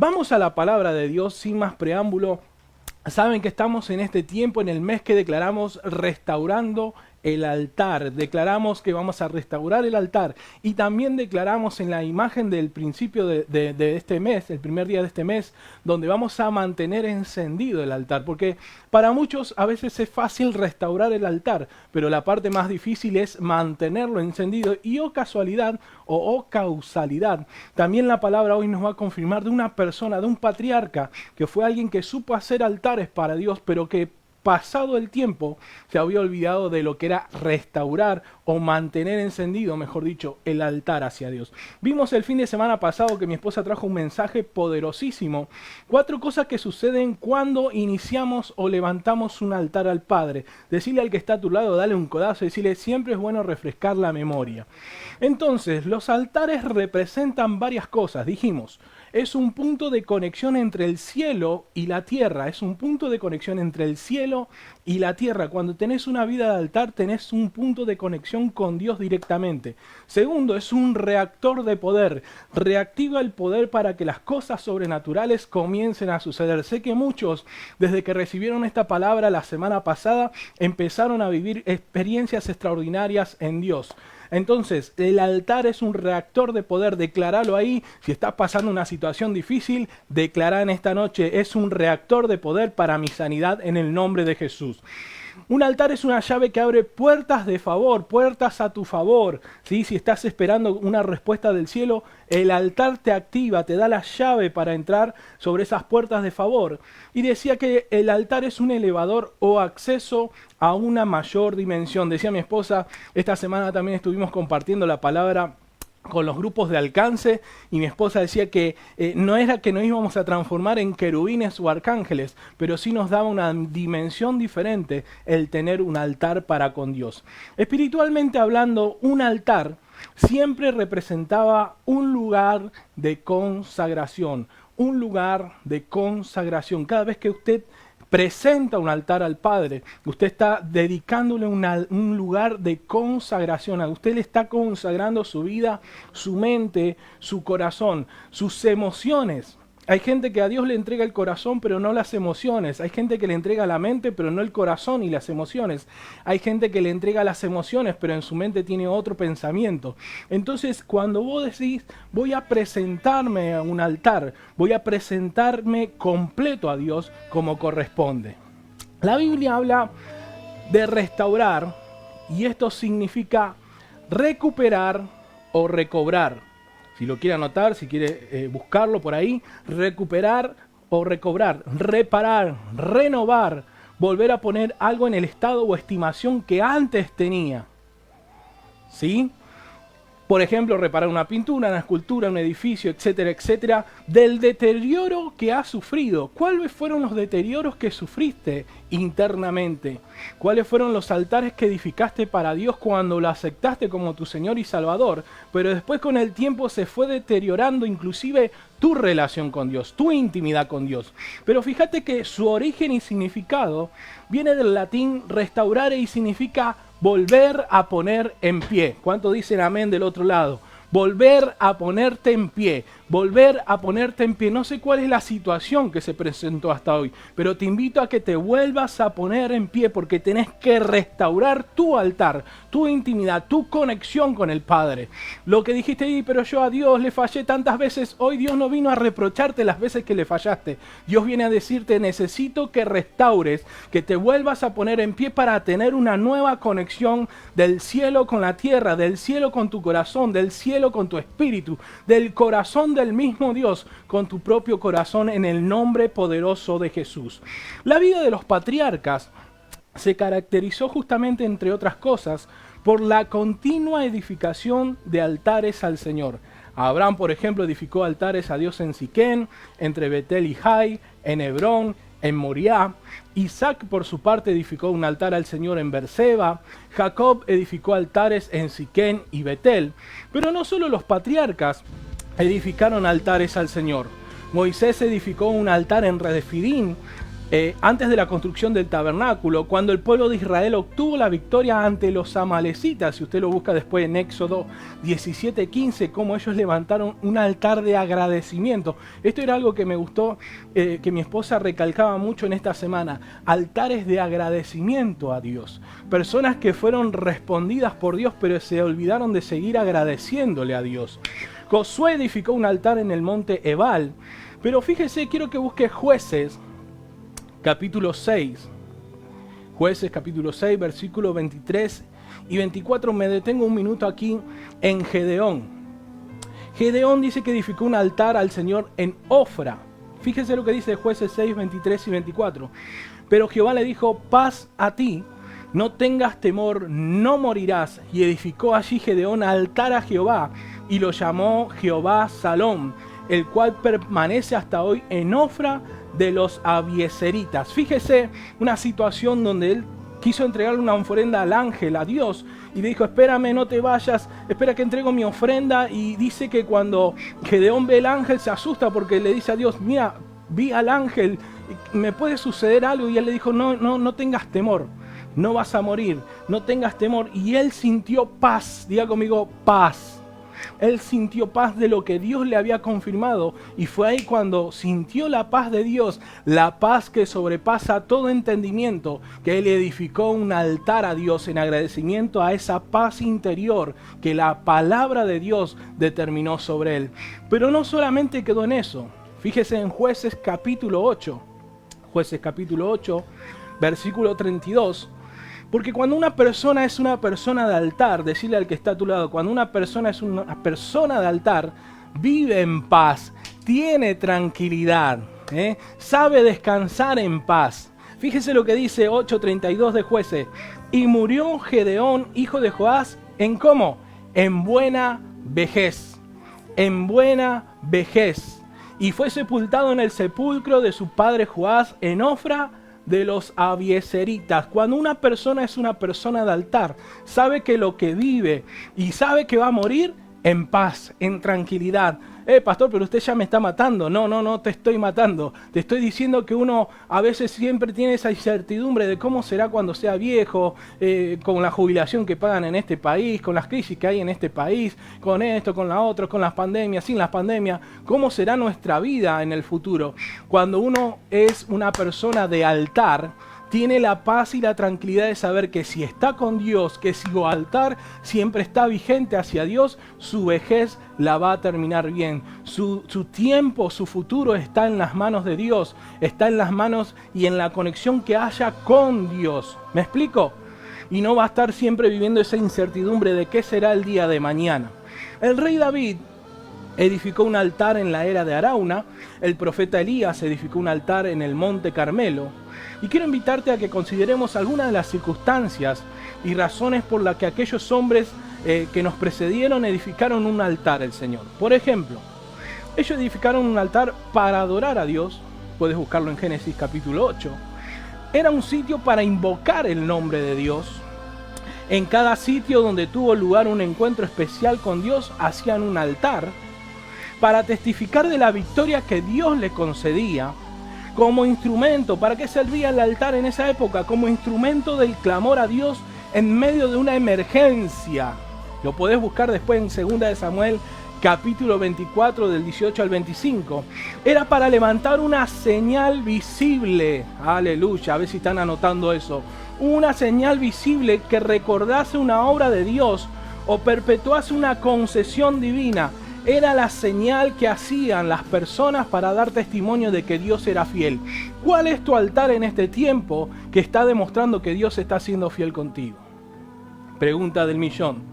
Vamos a la palabra de Dios sin más preámbulo. Saben que estamos en este tiempo, en el mes que declaramos restaurando el altar. Declaramos que vamos a restaurar el altar y también declaramos en la imagen del principio de este mes, el primer día de este mes, donde vamos a mantener encendido el altar. Porque para muchos a veces es fácil restaurar el altar, pero la parte más difícil es mantenerlo encendido. Y casualidad o causalidad, también la palabra hoy nos va a confirmar de una persona, de un patriarca, que fue alguien que supo hacer altares para Dios, pero que pasado el tiempo se había olvidado de lo que era restaurar o mantener encendido, mejor dicho, el altar hacia Dios. Vimos el fin de semana pasado que mi esposa trajo un mensaje poderosísimo. 4 cosas que suceden cuando iniciamos o levantamos un altar al Padre. Decirle al que está a tu lado, dale un codazo y decirle, siempre es bueno refrescar la memoria. Entonces, los altares representan varias cosas, dijimos. Es un punto de conexión entre el cielo y la tierra. Es un punto de conexión entre el cielo y la tierra. Cuando tenés una vida de altar, tenés un punto de conexión con Dios directamente. Segundo, es un reactor de poder. Reactiva el poder para que las cosas sobrenaturales comiencen a suceder. Sé que muchos, desde que recibieron esta palabra la semana pasada, empezaron a vivir experiencias extraordinarias en Dios. Entonces, el altar es un reactor de poder, declaralo ahí. Si estás pasando una situación difícil, declara en esta noche, es un reactor de poder para mi sanidad en el nombre de Jesús. Un altar es una llave que abre puertas de favor, puertas a tu favor. ¿Sí? Si estás esperando una respuesta del cielo, el altar te activa, te da la llave para entrar sobre esas puertas de favor. Y decía que el altar es un elevador o acceso a una mayor dimensión. Decía mi esposa, esta semana también estuvimos compartiendo la palabra con los grupos de alcance y mi esposa decía que no era que nos íbamos a transformar en querubines o arcángeles, pero sí nos daba una dimensión diferente el tener un altar para con Dios. Espiritualmente hablando, un altar siempre representaba un lugar de consagración, un lugar de consagración. Cada vez que usted presenta un altar al Padre, usted está dedicándole un lugar de consagración. A usted le está consagrando su vida, su mente, su corazón, sus emociones. Hay gente que a Dios le entrega el corazón, pero no las emociones. Hay gente que le entrega la mente, pero no el corazón y las emociones. Hay gente que le entrega las emociones, pero en su mente tiene otro pensamiento. Entonces, cuando vos decís, voy a presentarme a un altar, voy a presentarme completo a Dios como corresponde. La Biblia habla de restaurar, y esto significa recuperar o recobrar. Si lo quiere anotar, si quiere buscarlo por ahí, recuperar o recobrar, reparar, renovar, volver a poner algo en el estado o estimación que antes tenía. ¿Sí? Por ejemplo, reparar una pintura, una escultura, un edificio, etcétera, etcétera, del deterioro que has sufrido. ¿Cuáles fueron los deterioros que sufriste internamente? ¿Cuáles fueron los altares que edificaste para Dios cuando lo aceptaste como tu Señor y Salvador? Pero después con el tiempo se fue deteriorando inclusive tu relación con Dios, tu intimidad con Dios. Pero fíjate que su origen y significado viene del latín restaurare y significa volver a poner en pie. ¿Cuánto dicen amén del otro lado? Volver a ponerte en pie, volver a ponerte en pie. No sé cuál es la situación que se presentó hasta hoy, pero te invito a que te vuelvas a poner en pie porque tenés que restaurar tu altar, tu intimidad, tu conexión con el Padre. Lo que dijiste, pero yo a Dios le fallé tantas veces, hoy Dios no vino a reprocharte las veces que le fallaste. Dios viene a decirte, necesito que restaures, que te vuelvas a poner en pie para tener una nueva conexión del cielo con la tierra, del cielo con tu corazón, del cielo con tu espíritu, del corazón del mismo Dios con tu propio corazón en el nombre poderoso de Jesús. La vida de los patriarcas se caracterizó justamente, entre otras cosas, por la continua edificación de altares al Señor. Abraham, por ejemplo, edificó altares a Dios en Siquén, entre Betel y Jai, en Hebrón, en Moriah. Isaac, por su parte, edificó un altar al Señor en Berseba. Jacob edificó altares en Siquén y Betel. Pero no solo los patriarcas edificaron altares al Señor. Moisés edificó un altar en Refidim. antes de la construcción del tabernáculo, cuando el pueblo de Israel obtuvo la victoria ante los amalecitas. Si usted lo busca después en Éxodo 17:15, cómo ellos levantaron un altar de agradecimiento. Esto era algo que me gustó, que mi esposa recalcaba mucho en esta semana. Altares de agradecimiento a Dios. Personas que fueron respondidas por Dios, pero se olvidaron de seguir agradeciéndole a Dios. Josué edificó un altar en el monte Ebal. Pero fíjese, quiero que busque Jueces, capítulo 6, Jueces capítulo 6, versículos 23 y 24, me detengo un minuto aquí en Gedeón. Gedeón dice que edificó un altar al Señor en Ofra. Fíjese lo que dice Jueces 6, 23 y 24. Pero Jehová le dijo, paz a ti, no tengas temor, no morirás. Y edificó allí Gedeón altar a Jehová, y lo llamó Jehová Salom, el cual permanece hasta hoy en Ofra de los abieseritas. Fíjese una situación donde él quiso entregarle una ofrenda al ángel, a Dios, y le dijo, espérame, no te vayas, espera que entrego mi ofrenda. Y dice que cuando Gedeón ve al ángel se asusta porque le dice a Dios, mira, vi al ángel, ¿me puede suceder algo? Y él le dijo, no tengas temor, no vas a morir, no tengas temor. Y él sintió paz, diga conmigo, paz. Él sintió paz de lo que Dios le había confirmado, y fue ahí cuando sintió la paz de Dios, la paz que sobrepasa todo entendimiento, que él edificó un altar a Dios en agradecimiento a esa paz interior que la palabra de Dios determinó sobre él. Pero no solamente quedó en eso. Fíjese en Jueces capítulo 8, Jueces capítulo 8, versículo 32. Porque cuando una persona es una persona de altar, decirle al que está a tu lado, cuando una persona es una persona de altar, vive en paz, tiene tranquilidad, sabe descansar en paz. Fíjese lo que dice 8:32 de Jueces. Y murió Gedeón, hijo de Joás, ¿en cómo? En buena vejez. En buena vejez. Y fue sepultado en el sepulcro de su padre Joás en Ofra de los abieseritas. Cuando una persona es una persona de altar, sabe que lo que vive y sabe que va a morir en paz, en tranquilidad. Pastor, pero usted ya me está matando. No te estoy matando. Te estoy diciendo que uno a veces siempre tiene esa incertidumbre de cómo será cuando sea viejo, con la jubilación que pagan en este país, con las crisis que hay en este país, con esto, con la otra, con las pandemias, sin las pandemias. ¿Cómo será nuestra vida en el futuro? Cuando uno es una persona de altar, tiene la paz y la tranquilidad de saber que si está con Dios, que si su altar siempre está vigente hacia Dios, su vejez la va a terminar bien. Su tiempo, su futuro está en las manos de Dios, está en las manos y en la conexión que haya con Dios. ¿Me explico? Y no va a estar siempre viviendo esa incertidumbre de qué será el día de mañana. El rey David edificó un altar en la era de Arauna. El profeta Elías edificó un altar en el monte Carmelo. Y quiero invitarte a que consideremos algunas de las circunstancias y razones por las que aquellos hombres que nos precedieron edificaron un altar al Señor. Por ejemplo, ellos edificaron un altar para adorar a Dios. Puedes buscarlo en Génesis capítulo 8. Era un sitio para invocar el nombre de Dios. En cada sitio donde tuvo lugar un encuentro especial con Dios, hacían un altar para testificar de la victoria que Dios le concedía. Como instrumento, ¿para qué servía el altar en esa época? Como instrumento del clamor a Dios en medio de una emergencia. Lo podés buscar después en 2 de Samuel, capítulo 24, del 18 al 25. Era para levantar una señal visible. Aleluya, a ver si están anotando eso. Una señal visible que recordase una obra de Dios o perpetuase una concesión divina. Era la señal que hacían las personas para dar testimonio de que Dios era fiel. ¿Cuál es tu altar en este tiempo que está demostrando que Dios está siendo fiel contigo? Pregunta del millón.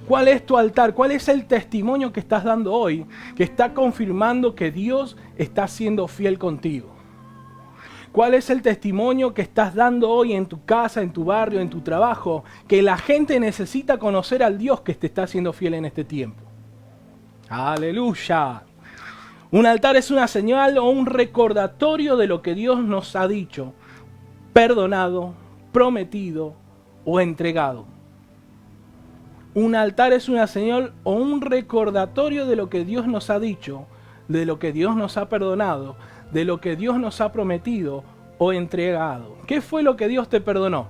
¿Cuál es tu altar? ¿Cuál es el testimonio que estás dando hoy que está confirmando que Dios está siendo fiel contigo? ¿Cuál es el testimonio que estás dando hoy en tu casa, en tu barrio, en tu trabajo, que la gente necesita conocer al Dios que te está siendo fiel en este tiempo? ¡Aleluya! Un altar es una señal o un recordatorio de lo que Dios nos ha dicho, perdonado, prometido o entregado. Un altar es una señal o un recordatorio de lo que Dios nos ha dicho, de lo que Dios nos ha perdonado, de lo que Dios nos ha prometido o entregado? ¿Qué fue lo que Dios te perdonó?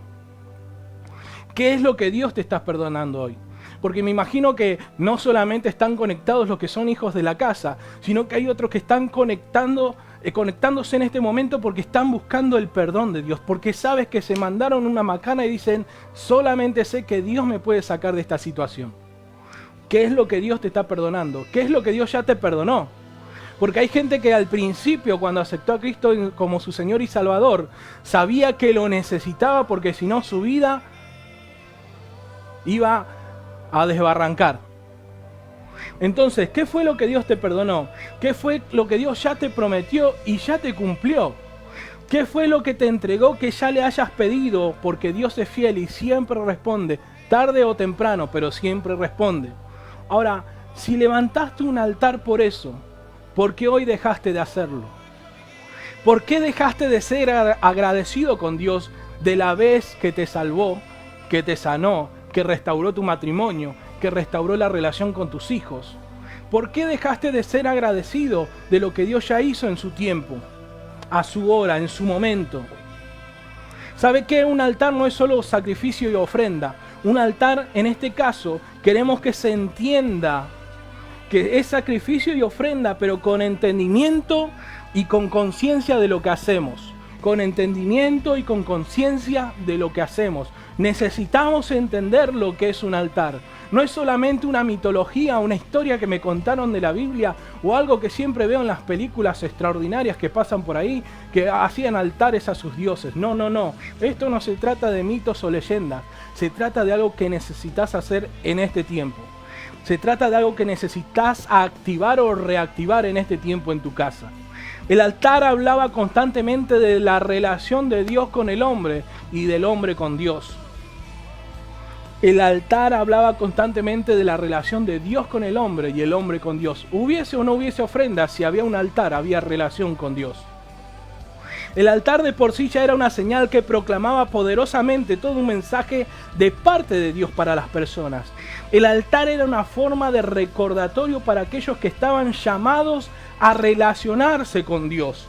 ¿Qué es lo que Dios te está perdonando hoy? Porque me imagino que no solamente están conectados los que son hijos de la casa, sino que hay otros que están conectándose en este momento porque están buscando el perdón de Dios, porque sabes que se mandaron una macana y dicen, solamente sé que Dios me puede sacar de esta situación. ¿Qué es lo que Dios te está perdonando? ¿Qué es lo que Dios ya te perdonó? Porque hay gente que al principio, cuando aceptó a Cristo como su Señor y Salvador, sabía que lo necesitaba porque si no su vida iba a desbarrancar. Entonces, ¿qué fue lo que Dios te perdonó? ¿Qué fue lo que Dios ya te prometió y ya te cumplió? ¿Qué fue lo que te entregó que ya le hayas pedido? Porque Dios es fiel y siempre responde, tarde o temprano, pero siempre responde. Ahora, si levantaste un altar por eso, ¿por qué hoy dejaste de hacerlo? ¿Por qué dejaste de ser agradecido con Dios de la vez que te salvó, que te sanó, que restauró tu matrimonio, que restauró la relación con tus hijos? ¿Por qué dejaste de ser agradecido de lo que Dios ya hizo en su tiempo, a su hora, en su momento? ¿Sabe qué? Un altar no es solo sacrificio y ofrenda. Un altar, en este caso, queremos que se entienda que es sacrificio y ofrenda, pero con entendimiento y con conciencia de lo que hacemos. Con entendimiento y con conciencia de lo que hacemos. Necesitamos entender lo que es un altar. No es solamente una mitología, una historia que me contaron de la Biblia o algo que siempre veo en las películas extraordinarias que pasan por ahí, que hacían altares a sus dioses. No, no, no. Esto no se trata de mitos o leyendas. Se trata de algo que necesitas hacer en este tiempo. Se trata de algo que necesitas activar o reactivar en este tiempo en tu casa. El altar hablaba constantemente de la relación de Dios con el hombre y del hombre con Dios. El altar hablaba constantemente de la relación de Dios con el hombre y el hombre con Dios. Hubiese o no hubiese ofrenda, si había un altar, había relación con Dios. El altar de por sí ya era una señal que proclamaba poderosamente todo un mensaje de parte de Dios para las personas. El altar era una forma de recordatorio para aquellos que estaban llamados a relacionarse con Dios.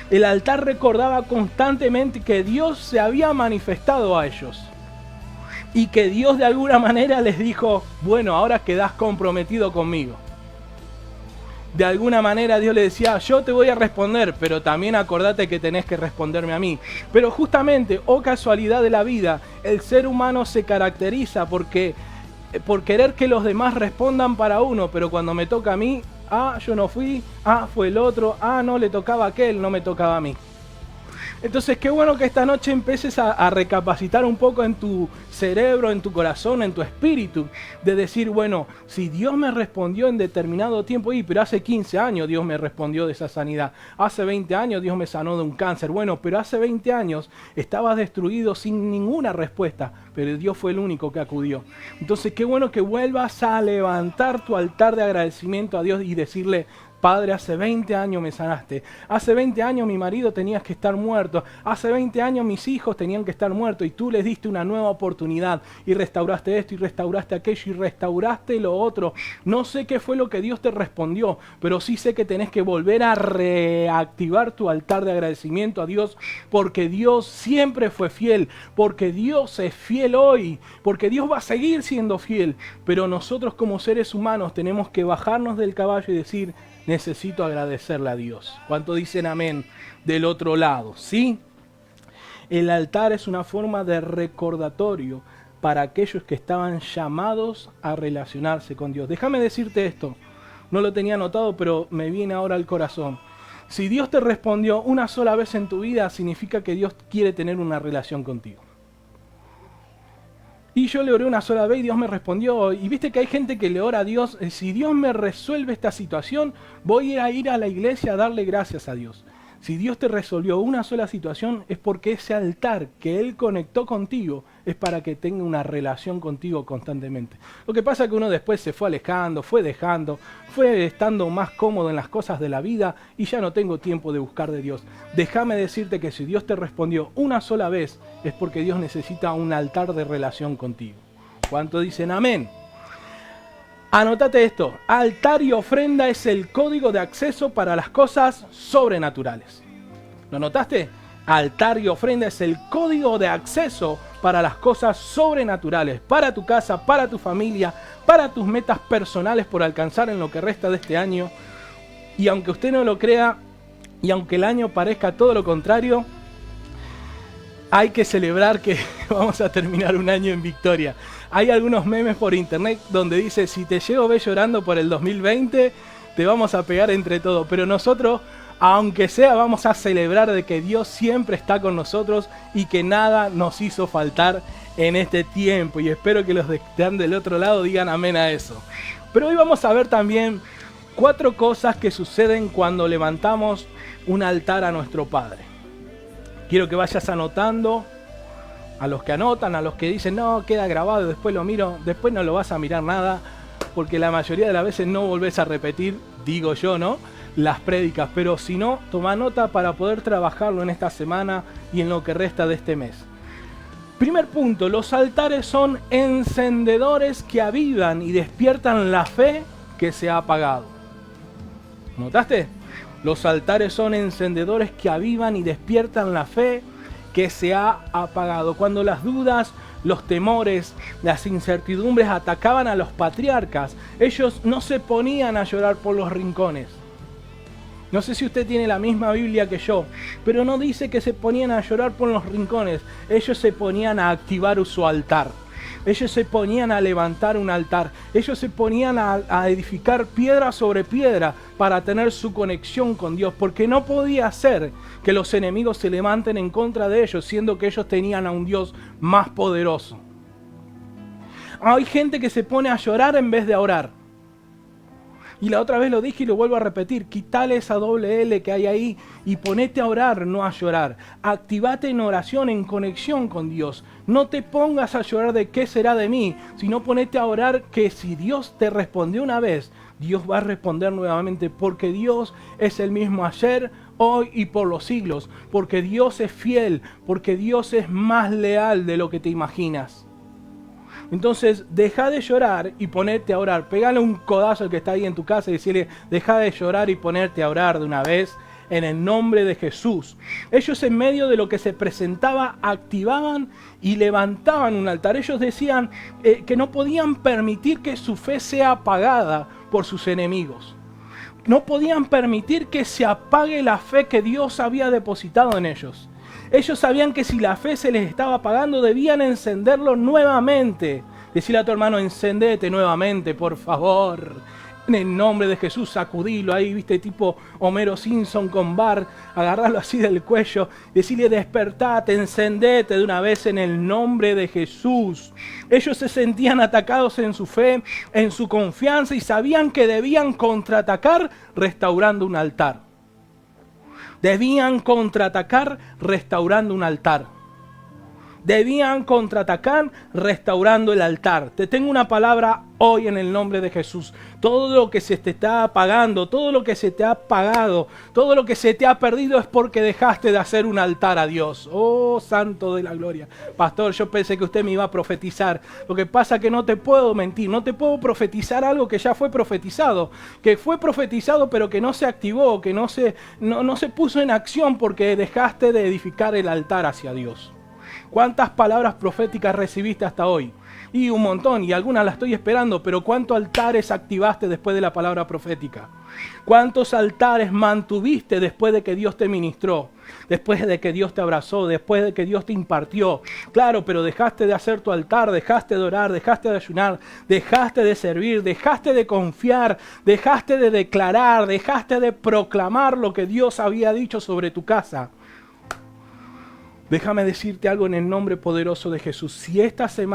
El altar recordaba constantemente que Dios se había manifestado a ellos. Y que Dios de alguna manera les dijo, bueno, ahora quedás comprometido conmigo. De alguna manera Dios le decía, yo te voy a responder, pero también acordate que tenés que responderme a mí. Pero justamente, casualidad de la vida, el ser humano se caracteriza por querer que los demás respondan para uno, pero cuando me toca a mí, yo no fui, fue el otro, no le tocaba a aquel, no me tocaba a mí. Entonces, qué bueno que esta noche empieces a recapacitar un poco en tu cerebro, en tu corazón, en tu espíritu, de decir, bueno, si Dios me respondió en determinado tiempo, pero hace 15 años Dios me respondió de esa sanidad, hace 20 años Dios me sanó de un cáncer, bueno, pero hace 20 años estabas destruido sin ninguna respuesta, pero Dios fue el único que acudió. Entonces, qué bueno que vuelvas a levantar tu altar de agradecimiento a Dios y decirle, Padre, hace 20 años me sanaste. Hace 20 años mi marido tenía que estar muerto. Hace 20 años mis hijos tenían que estar muertos. Y tú les diste una nueva oportunidad. Y restauraste esto, y restauraste aquello, y restauraste lo otro. No sé qué fue lo que Dios te respondió, pero sí sé que tenés que volver a reactivar tu altar de agradecimiento a Dios. Porque Dios siempre fue fiel. Porque Dios es fiel hoy. Porque Dios va a seguir siendo fiel. Pero nosotros como seres humanos tenemos que bajarnos del caballo y decir, necesito agradecerle a Dios. ¿Cuánto dicen amén del otro lado? ¿Sí? El altar es una forma de recordatorio para aquellos que estaban llamados a relacionarse con Dios. Déjame decirte esto. No lo tenía anotado, pero me viene ahora al corazón. Si Dios te respondió una sola vez en tu vida, significa que Dios quiere tener una relación contigo. Y yo le oré una sola vez y Dios me respondió. Y viste que hay gente que le ora a Dios, si Dios me resuelve esta situación, voy a ir a la iglesia a darle gracias a Dios. Si Dios te resolvió una sola situación, es porque ese altar que Él conectó contigo es para que tenga una relación contigo constantemente. Lo que pasa es que uno después se fue alejando, fue dejando, fue estando más cómodo en las cosas de la vida y ya no tengo tiempo de buscar de Dios. Déjame decirte que si Dios te respondió una sola vez, es porque Dios necesita un altar de relación contigo. ¿Cuánto dicen amén? Anótate esto, altar y ofrenda es el código de acceso para las cosas sobrenaturales. ¿Lo notaste? altar y ofrenda es el código de acceso para las cosas sobrenaturales, para tu casa, para tu familia, para tus metas personales por alcanzar en lo que resta de este año. Y aunque usted no lo crea, y aunque el año parezca todo lo contrario, hay que celebrar que vamos a terminar un año en victoria. Hay algunos memes por internet donde dice, si te llego a ver llorando por el 2020, te vamos a pegar entre todos. Pero nosotros, aunque sea, vamos a celebrar de que Dios siempre está con nosotros y que nada nos hizo faltar en este tiempo. Y espero que los que están del otro lado digan amén a eso. Pero hoy vamos a ver también 4 cosas que suceden cuando levantamos un altar a nuestro Padre. Quiero que vayas anotando, a los que anotan, a los que dicen, no, queda grabado, después lo miro, después no lo vas a mirar nada, porque la mayoría de las veces no volvés a repetir, digo yo, ¿no?, las prédicas, pero si no, toma nota para poder trabajarlo en esta semana y en lo que resta de este mes. Primer punto, los altares son encendedores que avivan y despiertan la fe que se ha apagado. ¿Notaste? Los altares son encendedores que avivan y despiertan la fe que se ha apagado. Cuando las dudas, los temores, las incertidumbres atacaban a los patriarcas, ellos no se ponían a llorar por los rincones. No sé si usted tiene la misma Biblia que yo, pero no dice que se ponían a llorar por los rincones. Ellos se ponían a activar su altar. Ellos se ponían a levantar un altar. Ellos se ponían a edificar piedra sobre piedra para tener su conexión con Dios. Porque no podía ser que los enemigos se levanten en contra de ellos, siendo que ellos tenían a un Dios más poderoso. Hay gente que se pone a llorar en vez de a orar. Y la otra vez lo dije y lo vuelvo a repetir, quitale esa doble L que hay ahí y ponete a orar, no a llorar. Activate en oración, en conexión con Dios. No te pongas a llorar de qué será de mí, sino ponete a orar que si Dios te respondió una vez, Dios va a responder nuevamente, porque Dios es el mismo ayer, hoy y por los siglos, porque Dios es fiel, porque Dios es más leal de lo que te imaginas. Entonces, deja de llorar y ponerte a orar. Pegale un codazo al que está ahí en tu casa y decirle, deja de llorar y ponerte a orar de una vez en el nombre de Jesús. Ellos en medio de lo que se presentaba, activaban y levantaban un altar. Ellos decían que no podían permitir que su fe sea apagada por sus enemigos. No podían permitir que se apague la fe que Dios había depositado en ellos. Ellos sabían que si la fe se les estaba apagando, debían encenderlo nuevamente. Decirle a tu hermano, encendete nuevamente, por favor. En el nombre de Jesús, sacudilo ahí, viste, tipo Homero Simpson con Bart, agarrarlo así del cuello, decirle, despertate, encendete de una vez en el nombre de Jesús. Ellos se sentían atacados en su fe, en su confianza, y sabían que debían contraatacar restaurando un altar. Debían contraatacar restaurando un altar. Debían contraatacar restaurando el altar. Te tengo una palabra hoy en el nombre de Jesús. Todo lo que se te está apagando, todo lo que se te ha apagado, todo lo que se te ha perdido es porque dejaste de hacer un altar a Dios. Oh, Santo de la Gloria. Pastor, yo pensé que usted me iba a profetizar. Lo que pasa es que no te puedo mentir, no te puedo profetizar algo que ya fue profetizado. Que fue profetizado pero que no se activó, que no se puso en acción porque dejaste de edificar el altar hacia Dios. ¿Cuántas palabras proféticas recibiste hasta hoy? Y un montón, y algunas las estoy esperando, pero ¿cuántos altares activaste después de la palabra profética? ¿Cuántos altares mantuviste después de que Dios te ministró? Después de que Dios te abrazó, después de que Dios te impartió. Claro, pero dejaste de hacer tu altar, dejaste de orar, dejaste de ayunar, dejaste de servir, dejaste de confiar, dejaste de declarar, dejaste de proclamar lo que Dios había dicho sobre tu casa. Déjame decirte algo en el nombre poderoso de Jesús. Si este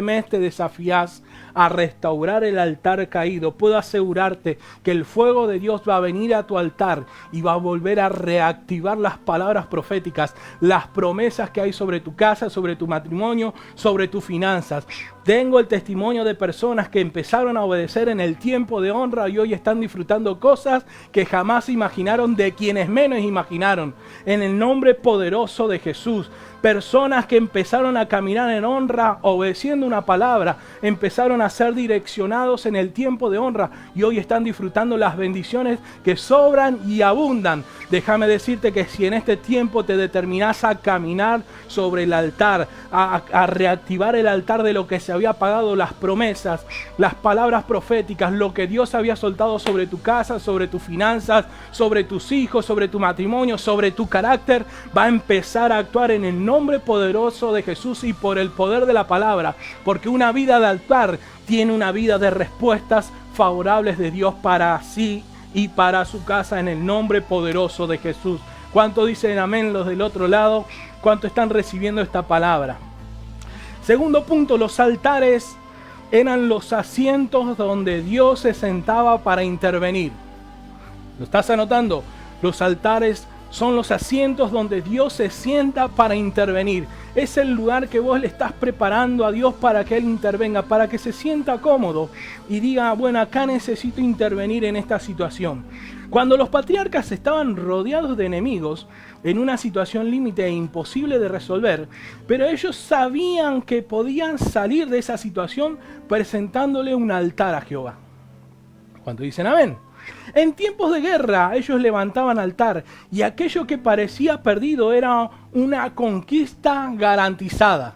mes te desafías a restaurar el altar caído, puedo asegurarte que el fuego de Dios va a venir a tu altar y va a volver a reactivar las palabras proféticas, las promesas que hay sobre tu casa, sobre tu matrimonio, sobre tus finanzas. Tengo el testimonio de personas que empezaron a obedecer en el tiempo de honra y hoy están disfrutando cosas que jamás imaginaron, de quienes menos imaginaron. En el nombre poderoso de Jesús. Personas que empezaron a caminar en honra, obedeciendo una palabra, empezaron a ser direccionados en el tiempo de honra y hoy están disfrutando las bendiciones que sobran y abundan. Déjame decirte que si en este tiempo te determinas a caminar sobre el altar, a reactivar el altar de lo que se había apagado, las promesas, las palabras proféticas, lo que Dios había soltado sobre tu casa, sobre tus finanzas, sobre tus hijos, sobre tu matrimonio, sobre tu carácter, va a empezar a actuar en el nombre poderoso de Jesús y por el poder de la palabra, porque una vida de altar tiene una vida de respuestas favorables de Dios para sí y para su casa en el nombre poderoso de Jesús. ¿Cuánto dicen amén los del otro lado? ¿Cuánto están recibiendo esta palabra? Segundo punto, los altares eran los asientos donde Dios se sentaba para intervenir. ¿Lo estás anotando? Los altares son los asientos donde Dios se sienta para intervenir. Es el lugar que vos le estás preparando a Dios para que Él intervenga, para que se sienta cómodo y diga, bueno, acá necesito intervenir en esta situación. Cuando los patriarcas estaban rodeados de enemigos, en una situación límite e imposible de resolver, pero ellos sabían que podían salir de esa situación presentándole un altar a Jehová. ¿Cuánto dicen amén? En tiempos de guerra ellos levantaban altar y aquello que parecía perdido era una conquista garantizada.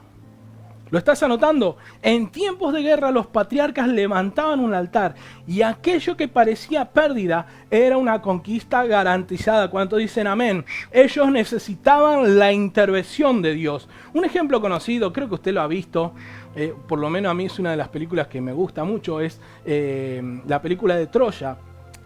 ¿Lo estás anotando? En tiempos de guerra los patriarcas levantaban un altar y aquello que parecía pérdida era una conquista garantizada. ¿Cuánto dicen amén? Ellos necesitaban la intervención de Dios. Un ejemplo conocido, creo que usted lo ha visto, por lo menos a mí es una de las películas que me gusta mucho, es la película de Troya.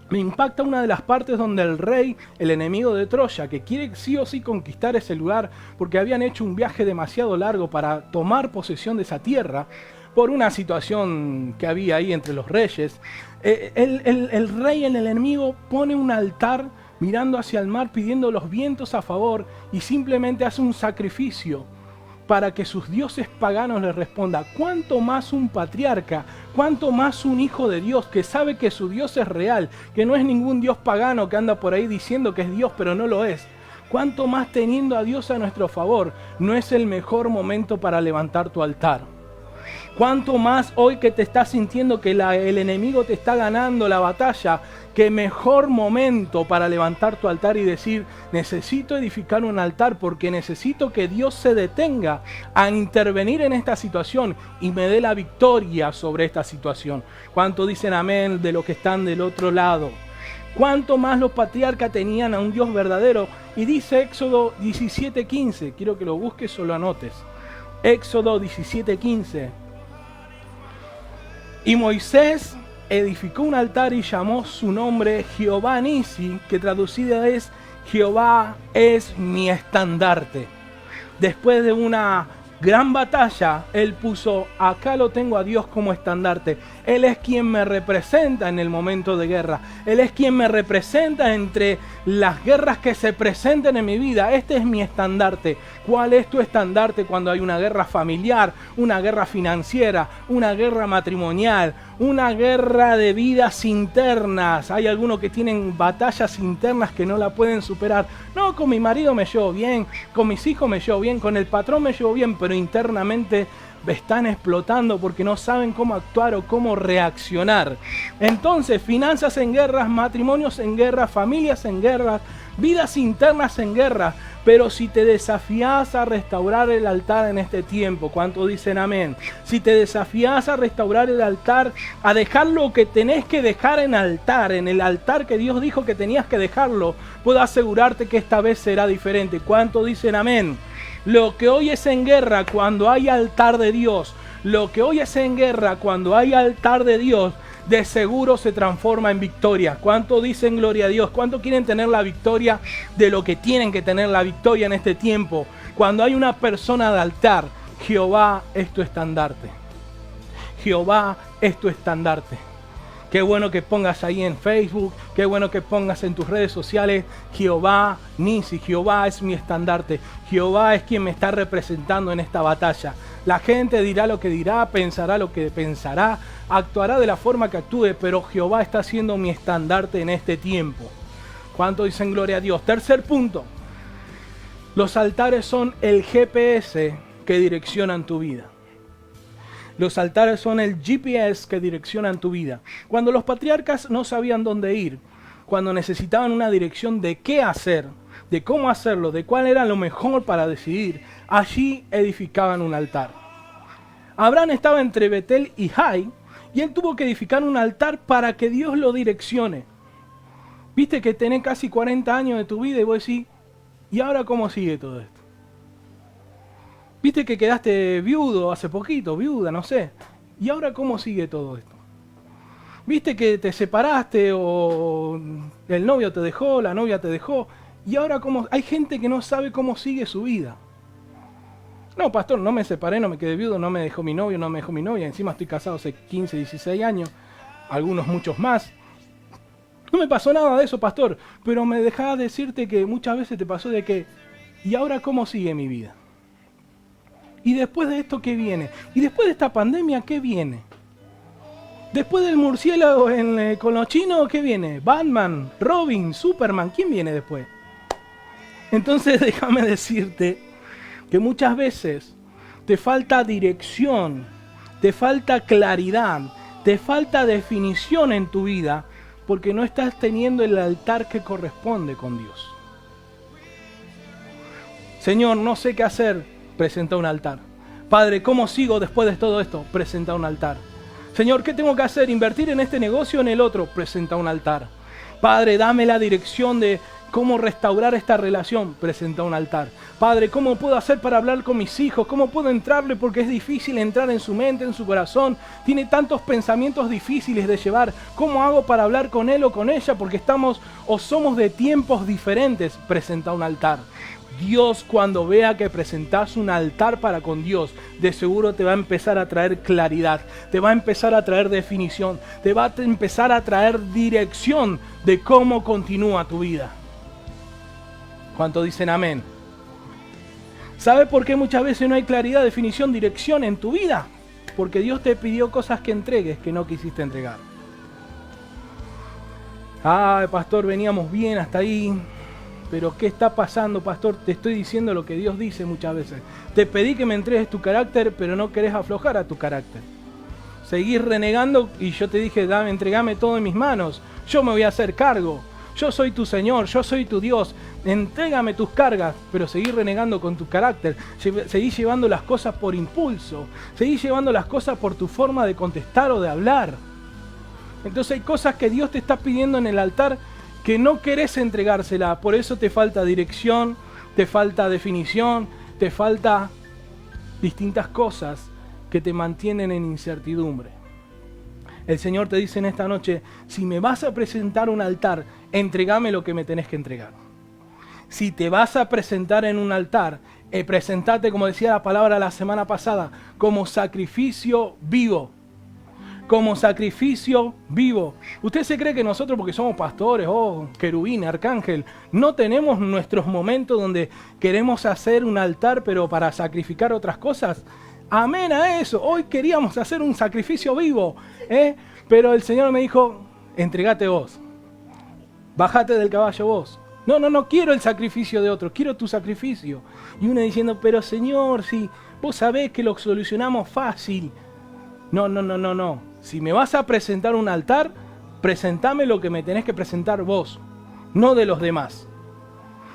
Me impacta una de las partes donde el rey, el enemigo de Troya, que quiere sí o sí conquistar ese lugar porque habían hecho un viaje demasiado largo para tomar posesión de esa tierra por una situación que había ahí entre los reyes, el rey, el enemigo, pone un altar mirando hacia el mar pidiendo los vientos a favor y simplemente hace un sacrificio para que sus dioses paganos le respondan. ¿Cuánto más un patriarca? ¿Cuánto más un hijo de Dios que sabe que su Dios es real? Que no es ningún Dios pagano que anda por ahí diciendo que es Dios, pero no lo es. ¿Cuánto más teniendo a Dios a nuestro favor? No es el mejor momento para levantar tu altar. ¿Cuánto más hoy que te estás sintiendo que el enemigo te está ganando la batalla? Qué mejor momento para levantar tu altar y decir, necesito edificar un altar porque necesito que Dios se detenga a intervenir en esta situación y me dé la victoria sobre esta situación. ¿Cuánto dicen amén de los que están del otro lado? ¿Cuánto más los patriarcas tenían a un Dios verdadero? Y dice Éxodo 17:15, quiero que lo busques o lo anotes. Éxodo 17:15. Y Moisés edificó un altar y llamó su nombre Jehová Nisi, que traducida es Jehová es mi estandarte. Después de una gran batalla, él puso, acá lo tengo a Dios como estandarte. Él es quien me representa en el momento de guerra. Él es quien me representa entre las guerras que se presenten en mi vida. Este es mi estandarte. ¿Cuál es tu estandarte cuando hay una guerra familiar, una guerra financiera, una guerra matrimonial, una guerra de vidas internas? Hay algunos que tienen batallas internas que no la pueden superar. No, con mi marido me llevo bien, con mis hijos me llevo bien, con el patrón me llevo bien, pero internamente están explotando porque no saben cómo actuar o cómo reaccionar. Entonces, finanzas en guerras, matrimonios en guerra, familias en guerra, vidas internas en guerra. Pero si te desafías a restaurar el altar en este tiempo, ¿cuánto dicen amén? Si te desafías a restaurar el altar, a dejar lo que tenés que dejar en el altar que Dios dijo que tenías que dejarlo, puedo asegurarte que esta vez será diferente. ¿Cuánto dicen amén? Lo que hoy es en guerra cuando hay altar de Dios, lo que hoy es en guerra cuando hay altar de Dios, de seguro se transforma en victoria. ¿Cuánto dicen gloria a Dios? ¿Cuánto quieren tener la victoria de lo que tienen que tener la victoria en este tiempo? Cuando hay una persona de altar, Jehová es tu estandarte. Jehová es tu estandarte. Qué bueno que pongas ahí en Facebook, qué bueno que pongas en tus redes sociales, Jehová Nisi, Jehová es mi estandarte, Jehová es quien me está representando en esta batalla. La gente dirá lo que dirá, pensará lo que pensará, actuará de la forma que actúe, pero Jehová está siendo mi estandarte en este tiempo. ¿Cuánto dicen gloria a Dios? Tercer punto. Los altares son el GPS que direccionan tu vida. Los altares son el GPS que direccionan tu vida. Cuando los patriarcas no sabían dónde ir, cuando necesitaban una dirección de qué hacer, de cómo hacerlo, de cuál era lo mejor para decidir, allí edificaban un altar. Abraham estaba entre Betel y Jai, y él tuvo que edificar un altar para que Dios lo direccione. Viste que tenés casi 40 años de tu vida y vos decís, ¿y ahora cómo sigue todo esto? Viste que quedaste viudo hace poquito, viuda, no sé. ¿Y ahora cómo sigue todo esto? Viste que te separaste o el novio te dejó, la novia te dejó. ¿Y ahora cómo? Hay gente que no sabe cómo sigue su vida. No, pastor, no me separé, no me quedé viudo, no me dejó mi novio, no me dejó mi novia. Encima estoy casado hace 15, 16 años, algunos muchos más. No me pasó nada de eso, pastor, pero me dejaba decirte que muchas veces te pasó de que, ¿y ahora cómo sigue mi vida? ¿Y después de esto qué viene? ¿Y después de esta pandemia qué viene? Después del murciélago con los chinos, ¿qué viene? Batman, Robin, Superman, ¿quién viene después? Entonces déjame decirte que muchas veces te falta dirección, te falta claridad, te falta definición en tu vida porque no estás teniendo el altar que corresponde con Dios. Señor, no sé qué hacer, presenta un altar. Padre, ¿cómo sigo después de todo esto? Presenta un altar. Señor, ¿qué tengo que hacer? ¿Invertir en este negocio o en el otro? Presenta un altar. Padre, dame la dirección de cómo restaurar esta relación. Presenta un altar. Padre, ¿cómo puedo hacer para hablar con mis hijos? ¿Cómo puedo entrarle? Porque es difícil entrar en su mente, en su corazón. Tiene tantos pensamientos difíciles de llevar. ¿Cómo hago para hablar con él o con ella? Porque estamos o somos de tiempos diferentes. Presenta un altar. Dios, cuando vea que presentas un altar para con Dios, de seguro te va a empezar a traer claridad, te va a empezar a traer definición, te va a empezar a traer dirección de cómo continúa tu vida. ¿Cuánto dicen amén? ¿Sabe por qué muchas veces no hay claridad, definición, dirección en tu vida? Porque Dios te pidió cosas que entregues que no quisiste entregar. Ay, pastor, veníamos bien hasta ahí. Pero ¿qué está pasando, pastor? Te estoy diciendo lo que Dios dice muchas veces. Te pedí que me entregues tu carácter, pero no querés aflojar a tu carácter. Seguís renegando y yo te dije, entregame todo en mis manos. Yo me voy a hacer cargo. Yo soy tu Señor, yo soy tu Dios. Entrégame tus cargas, pero seguís renegando con tu carácter. Seguís llevando las cosas por impulso. Seguís llevando las cosas por tu forma de contestar o de hablar. Entonces hay cosas que Dios te está pidiendo en el altar que no querés entregársela, por eso te falta dirección, te falta definición, te falta distintas cosas que te mantienen en incertidumbre. El Señor te dice en esta noche, si me vas a presentar un altar, entregame lo que me tenés que entregar. Si te vas a presentar en un altar, presentate, como decía la palabra la semana pasada, como sacrificio vivo. Como sacrificio vivo. ¿Usted se cree que nosotros, porque somos pastores, querubín, arcángel, no tenemos nuestros momentos donde queremos hacer un altar pero para sacrificar otras cosas? Amén a eso. Hoy queríamos hacer un sacrificio vivo, pero el Señor me dijo, entregate vos. Bájate del caballo vos. No quiero el sacrificio de otro, quiero tu sacrificio. Y uno diciendo, pero Señor, si vos sabés que lo solucionamos fácil. No. Si me vas a presentar un altar, presentame lo que me tenés que presentar vos, no de los demás.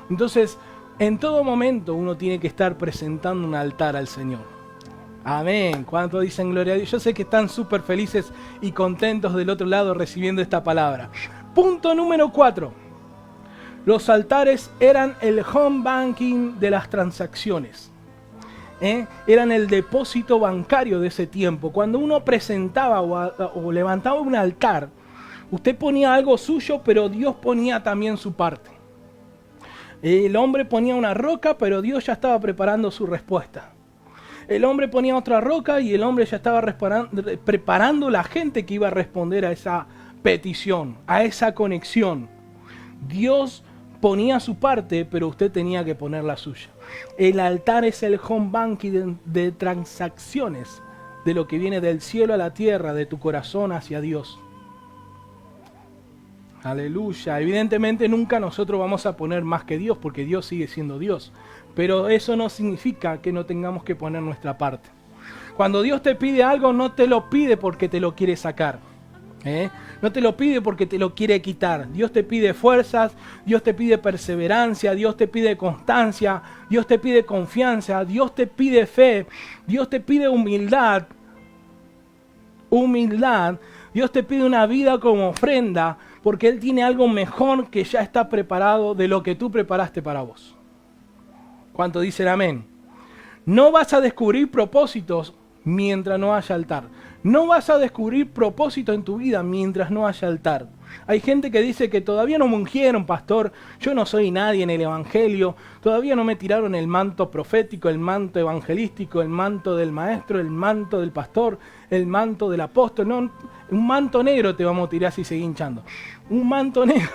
Entonces, en todo momento uno tiene que estar presentando un altar al Señor. Amén. ¿Cuánto dicen gloria a Dios? Yo sé que están súper felices y contentos del otro lado recibiendo esta palabra. Punto número 4. Los altares eran el home banking de las transacciones. Eran el depósito bancario de ese tiempo. Cuando uno presentaba o levantaba un altar, usted ponía algo suyo, pero Dios ponía también su parte. El hombre ponía una roca, pero Dios ya estaba preparando su respuesta. El hombre ponía otra roca y el hombre ya estaba preparando la gente que iba a responder a esa petición, a esa conexión. Dios ponía su parte, pero usted tenía que poner la suya. El altar es el home banking de transacciones, de lo que viene del cielo a la tierra, de tu corazón hacia Dios. Aleluya. Evidentemente nunca nosotros vamos a poner más que Dios, porque Dios sigue siendo Dios. Pero eso no significa que no tengamos que poner nuestra parte. Cuando Dios te pide algo, no te lo pide porque te lo quiere sacar. No te lo pide porque te lo quiere quitar. Dios te pide fuerzas, Dios te pide perseverancia, Dios te pide constancia, Dios te pide confianza, Dios te pide fe, Dios te pide humildad. Dios te pide una vida como ofrenda, porque Él tiene algo mejor que ya está preparado de lo que tú preparaste para vos. ¿Cuánto dicen amén? No vas a descubrir propósitos mientras no haya altar. No vas a descubrir propósito en tu vida mientras no haya altar. Hay gente que dice que todavía no me ungieron, pastor, yo no soy nadie en el evangelio, todavía no me tiraron el manto profético, el manto evangelístico, el manto del maestro, el manto del pastor, el manto del apóstol. No, un manto negro te vamos a tirar si seguís hinchando. Un manto negro,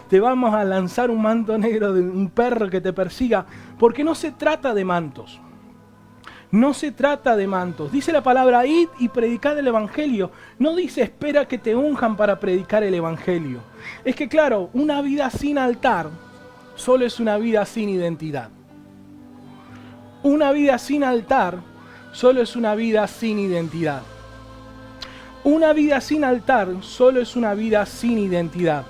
te vamos a lanzar un manto negro de un perro que te persiga, porque no se trata de mantos. No se trata de mantos. Dice la palabra, id y predicad el evangelio. No dice, espera que te unjan para predicar el evangelio. Es que claro, una vida sin altar solo es una vida sin identidad. Una vida sin altar solo es una vida sin identidad. Una vida sin altar solo es una vida sin identidad.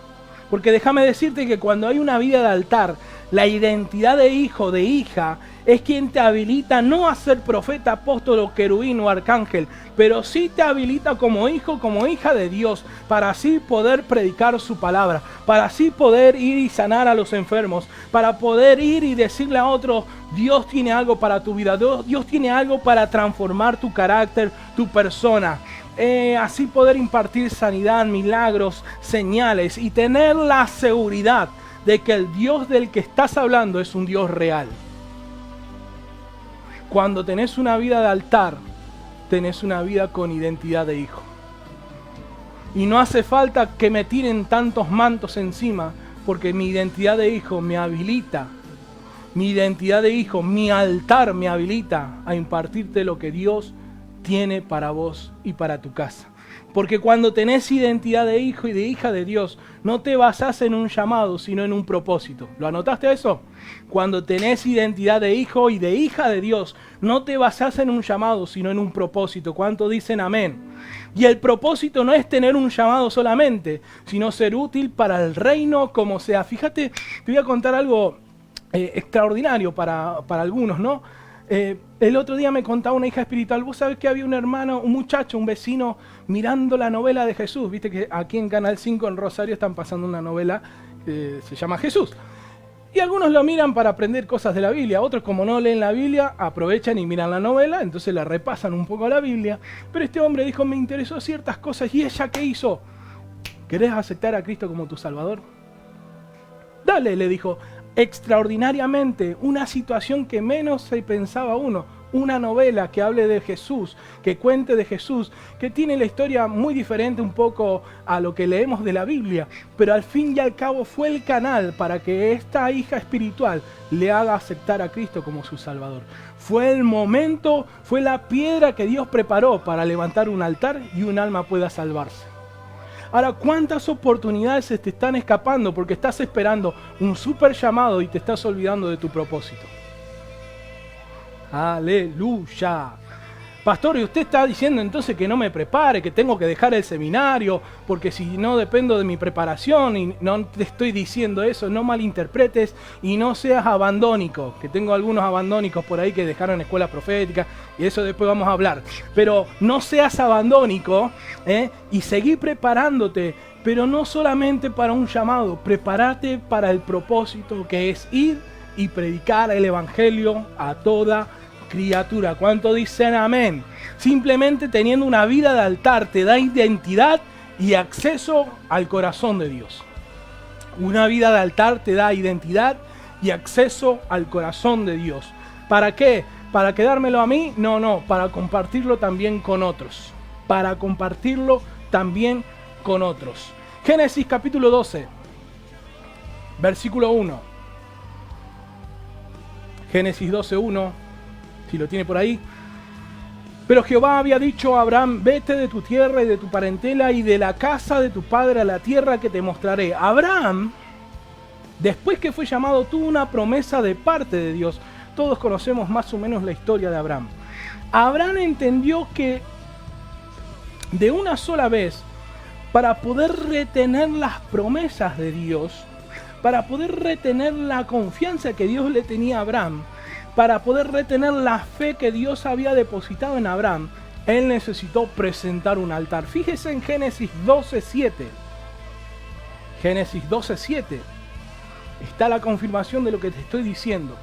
Porque déjame decirte que cuando hay una vida de altar, la identidad de hijo, de hija, es quien te habilita no a ser profeta, apóstol o querubín o arcángel, pero sí te habilita como hijo, como hija de Dios, para así poder predicar su palabra, para así poder ir y sanar a los enfermos, para poder ir y decirle a otros, Dios tiene algo para tu vida, Dios tiene algo para transformar tu carácter, tu persona. Así poder impartir sanidad, milagros, señales y tener la seguridad de que el Dios del que estás hablando es un Dios real. Cuando tenés una vida de altar, tenés una vida con identidad de hijo. Y no hace falta que me tiren tantos mantos encima, porque mi identidad de hijo me habilita. Mi identidad de hijo, mi altar me habilita a impartirte lo que Dios tiene para vos y para tu casa. Porque cuando tenés identidad de hijo y de hija de Dios, no te basás en un llamado, sino en un propósito. ¿Lo anotaste eso? Cuando tenés identidad de hijo y de hija de Dios, no te basás en un llamado, sino en un propósito. ¿Cuánto dicen amén? Y el propósito no es tener un llamado solamente, sino ser útil para el reino como sea. Fíjate, te voy a contar algo extraordinario para algunos, ¿no? El otro día me contaba una hija espiritual, vos sabés que había un hermano, un muchacho, un vecino, mirando la novela de Jesús. Viste que aquí en Canal 5 en Rosario están pasando una novela que se llama Jesús. Y algunos lo miran para aprender cosas de la Biblia, otros como no leen la Biblia, aprovechan y miran la novela, entonces la repasan un poco a la Biblia. Pero este hombre dijo, me interesó ciertas cosas, ¿y ella qué hizo? ¿Querés aceptar a Cristo como tu Salvador? Dale, le dijo. Extraordinariamente, una situación que menos se pensaba uno, una novela que hable de Jesús, que cuente de Jesús, que tiene la historia muy diferente un poco a lo que leemos de la Biblia, pero al fin y al cabo fue el canal para que esta hija espiritual le haga aceptar a Cristo como su Salvador. Fue el momento, fue la piedra que Dios preparó para levantar un altar y un alma pueda salvarse. Ahora, ¿cuántas oportunidades se te están escapando porque estás esperando un súper llamado y te estás olvidando de tu propósito? ¡Aleluya! Pastor, y usted está diciendo entonces que no me prepare, que tengo que dejar el seminario, porque si no dependo de mi preparación, y no te estoy diciendo eso, no malinterpretes y no seas abandónico, que tengo algunos abandónicos por ahí que dejaron escuela profética, y eso después vamos a hablar. Pero no seas abandónico, y seguí preparándote, pero no solamente para un llamado, prepárate para el propósito que es ir y predicar el evangelio a toda criatura. ¿Cuánto dicen amén? Simplemente teniendo una vida de altar te da identidad y acceso al corazón de Dios. Una vida de altar te da identidad y acceso al corazón de Dios. ¿Para qué? ¿Para quedármelo a mí? No, para compartirlo también con otros. Para compartirlo también con otros. Génesis capítulo 12. Versículo 1. Génesis 12:1, si lo tiene por ahí. Pero Jehová había dicho a Abraham, vete de tu tierra y de tu parentela y de la casa de tu padre a la tierra que te mostraré. Abraham, después que fue llamado, tuvo una promesa de parte de Dios. Todos conocemos más o menos la historia de Abraham. Abraham entendió que de una sola vez, para poder retener las promesas de Dios, para poder retener la confianza que Dios le tenía a Abraham, para poder retener la fe que Dios había depositado en Abraham, él necesitó presentar un altar. Fíjese en Génesis 12:7. Génesis 12:7. Está la confirmación de lo que te estoy diciendo.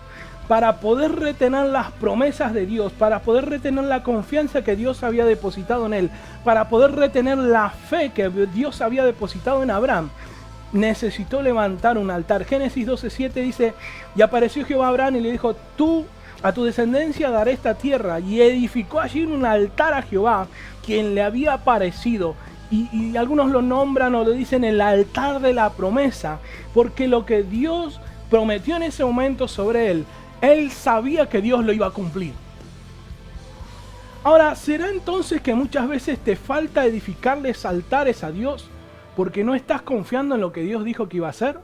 Para poder retener las promesas de Dios, para poder retener la confianza que Dios había depositado en él, para poder retener la fe que Dios había depositado en Abraham, necesitó levantar un altar. Génesis 12:7 dice, y apareció Jehová a Abraham y le dijo, tú a tu descendencia daré esta tierra, y edificó allí un altar a Jehová, quien le había aparecido. Y algunos lo nombran o lo dicen el altar de la promesa, porque lo que Dios prometió en ese momento sobre él, él sabía que Dios lo iba a cumplir. Ahora, ¿será entonces que muchas veces te falta edificarles altares a Dios porque no estás confiando en lo que Dios dijo que iba a hacer?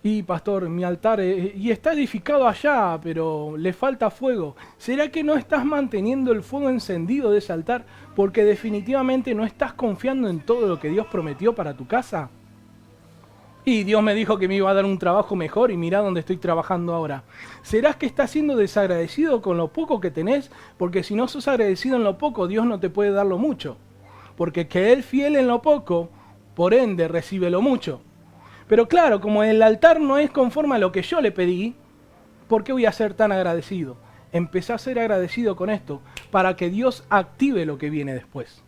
Y pastor, mi altar y está edificado allá, pero le falta fuego. ¿Será que no estás manteniendo el fuego encendido de ese altar porque definitivamente no estás confiando en todo lo que Dios prometió para tu casa? Y Dios me dijo que me iba a dar un trabajo mejor y mira dónde estoy trabajando ahora. ¿Serás que estás siendo desagradecido con lo poco que tenés? Porque si no sos agradecido en lo poco, Dios no te puede dar lo mucho. Porque que Él fiel en lo poco, por ende recibe lo mucho. Pero claro, como el altar no es conforme a lo que yo le pedí, ¿por qué voy a ser tan agradecido? Empecé a ser agradecido con esto para que Dios active lo que viene después.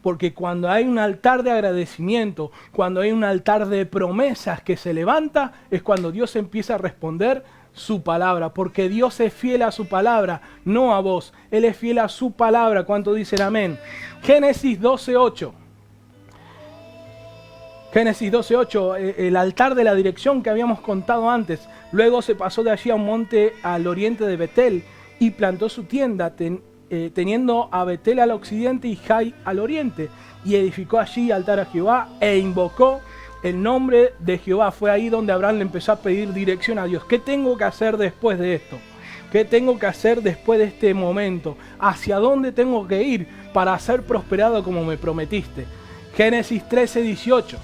Porque cuando hay un altar de agradecimiento, cuando hay un altar de promesas que se levanta, es cuando Dios empieza a responder su palabra. Porque Dios es fiel a su palabra, no a vos. Él es fiel a su palabra. ¿Cuánto dicen amén? Génesis 12:8. Génesis 12:8, el altar de la dirección que habíamos contado antes. Luego se pasó de allí a un monte al oriente de Betel y plantó su tienda, teniendo a Betel al occidente y Jai al oriente, y edificó allí altar a Jehová e invocó el nombre de Jehová. Fue ahí donde Abraham le empezó a pedir dirección a Dios. ¿Qué tengo que hacer después de esto? ¿Qué tengo que hacer después de este momento? ¿Hacia dónde tengo que ir para ser prosperado como me prometiste? Génesis 13:18.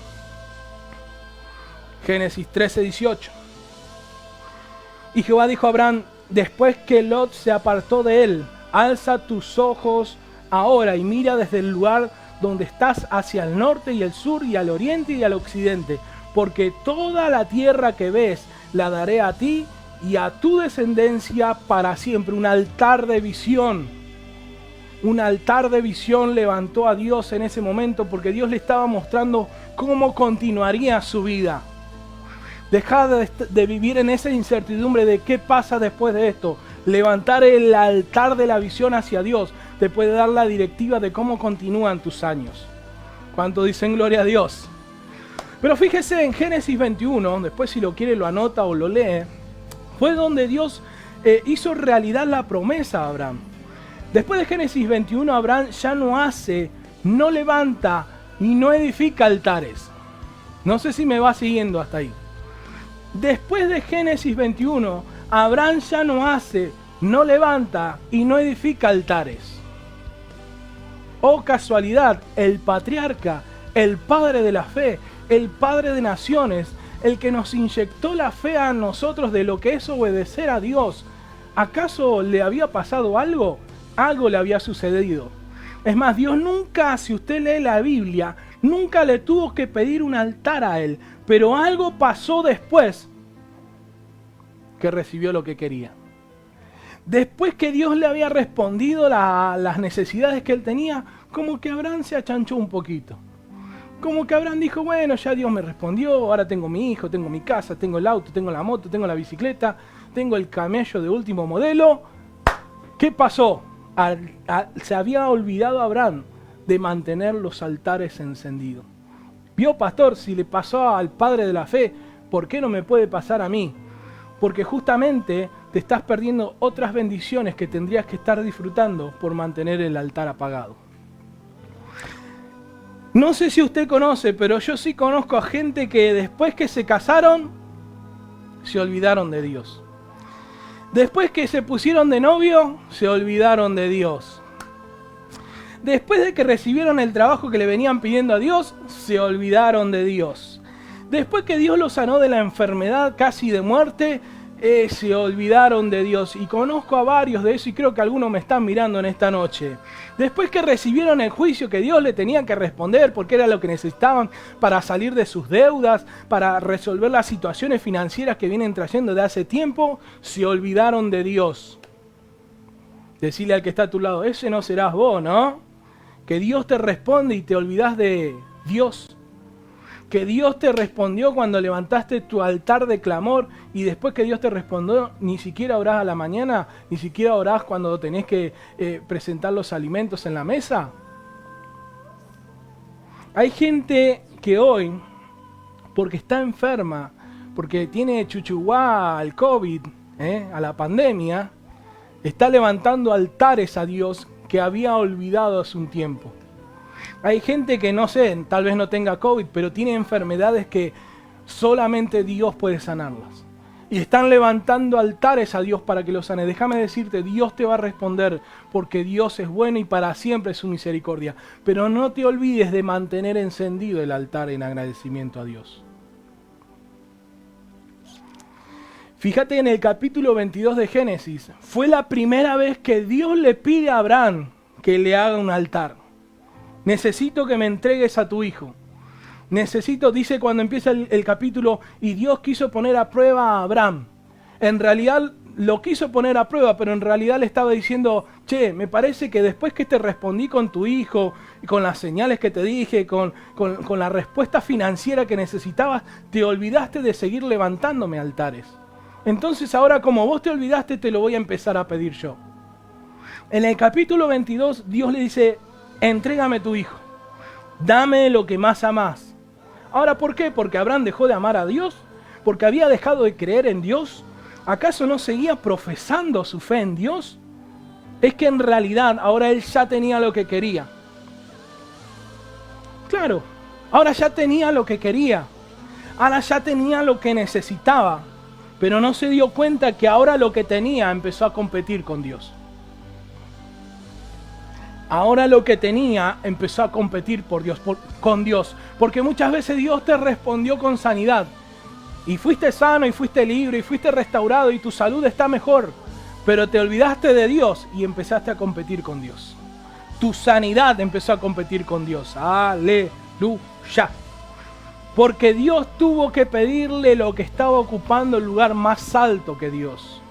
Génesis 13:18. Y Jehová dijo a Abraham, después que Lot se apartó de él, alza tus ojos ahora y mira desde el lugar donde estás hacia el norte y el sur y al oriente y al occidente, porque toda la tierra que ves la daré a ti y a tu descendencia para siempre. Un altar de visión. Un altar de visión levantó a Dios en ese momento porque Dios le estaba mostrando cómo continuaría su vida. Deja de vivir en esa incertidumbre de qué pasa después de esto. Levantar el altar de la visión hacia Dios te puede dar la directiva de cómo continúan tus años. ¿Cuánto dicen gloria a Dios? Pero fíjese en Génesis 21, después si lo quiere lo anota o lo lee, fue donde Dios hizo realidad la promesa a Abraham. Después de Génesis 21, Abraham ya no levanta y no edifica altares. No sé si me va siguiendo hasta ahí. Después de Génesis 21, Abraham ya no levanta y no edifica altares. Oh casualidad, el patriarca, el padre de la fe, el padre de naciones, el que nos inyectó la fe a nosotros de lo que es obedecer a Dios, ¿acaso le había pasado algo? Algo le había sucedido. Es más, Dios nunca, si usted lee la Biblia, nunca le tuvo que pedir un altar a él, pero algo pasó después que recibió lo que quería. Después que Dios le había respondido las necesidades que él tenía, como que Abraham se achanchó un poquito. Como que Abraham dijo, bueno, ya Dios me respondió, ahora tengo mi hijo, tengo mi casa, tengo el auto, tengo la moto, tengo la bicicleta, tengo el camello de último modelo. ¿Qué pasó? Se había olvidado Abraham de mantener los altares encendidos. Vio, pastor, si le pasó al padre de la fe, ¿por qué no me puede pasar a mí? Porque justamente te estás perdiendo otras bendiciones que tendrías que estar disfrutando por mantener el altar apagado. No sé si usted conoce, pero yo sí conozco a gente que después que se casaron, se olvidaron de Dios. Después que se pusieron de novio, se olvidaron de Dios. Después de que recibieron el trabajo que le venían pidiendo a Dios, se olvidaron de Dios. Después que Dios los sanó de la enfermedad casi de muerte, se olvidaron de Dios. Y conozco a varios de eso y creo que algunos me están mirando en esta noche. Después que recibieron el juicio que Dios le tenía que responder porque era lo que necesitaban para salir de sus deudas, para resolver las situaciones financieras que vienen trayendo de hace tiempo, se olvidaron de Dios. Decirle al que está a tu lado, ese no serás vos, ¿no? Que Dios te responde y te olvidas de Dios. Que Dios te respondió cuando levantaste tu altar de clamor y después que Dios te respondió, ni siquiera orás a la mañana, ni siquiera orás cuando tenés que presentar los alimentos en la mesa. Hay gente que hoy, porque está enferma, porque tiene chuchuá al COVID, a la pandemia, está levantando altares a Dios que había olvidado hace un tiempo. Hay gente que no sé, tal vez no tenga COVID, pero tiene enfermedades que solamente Dios puede sanarlas. Y están levantando altares a Dios para que los sane. Déjame decirte, Dios te va a responder porque Dios es bueno y para siempre es su misericordia. Pero no te olvides de mantener encendido el altar en agradecimiento a Dios. Fíjate en el capítulo 22 de Génesis, fue la primera vez que Dios le pide a Abraham que le haga un altar. Necesito que me entregues a tu hijo. Necesito, dice cuando empieza el capítulo, y Dios quiso poner a prueba a Abraham. En realidad lo quiso poner a prueba, pero en realidad le estaba diciendo, che, me parece que después que te respondí con tu hijo, y con las señales que te dije, con la respuesta financiera que necesitabas, te olvidaste de seguir levantándome altares. Entonces ahora como vos te olvidaste, te lo voy a empezar a pedir yo. En el capítulo 22, Dios le dice, entrégame tu hijo, dame lo que más amás. Ahora, ¿por qué? ¿Porque Abraham dejó de amar a Dios? ¿Porque había dejado de creer en Dios? ¿Acaso no seguía profesando su fe en Dios? Es que en realidad ahora él ya tenía lo que quería. Claro, ahora ya tenía lo que quería. Ahora ya tenía lo que necesitaba. Pero no se dio cuenta que ahora lo que tenía empezó a competir con Dios. Ahora lo que tenía empezó a competir con Dios. Porque muchas veces Dios te respondió con sanidad. Y fuiste sano, y fuiste libre, y fuiste restaurado, y tu salud está mejor. Pero te olvidaste de Dios y empezaste a competir con Dios. Tu sanidad empezó a competir con Dios. Aleluya. Porque Dios tuvo que pedirle lo que estaba ocupando el lugar más alto que Dios.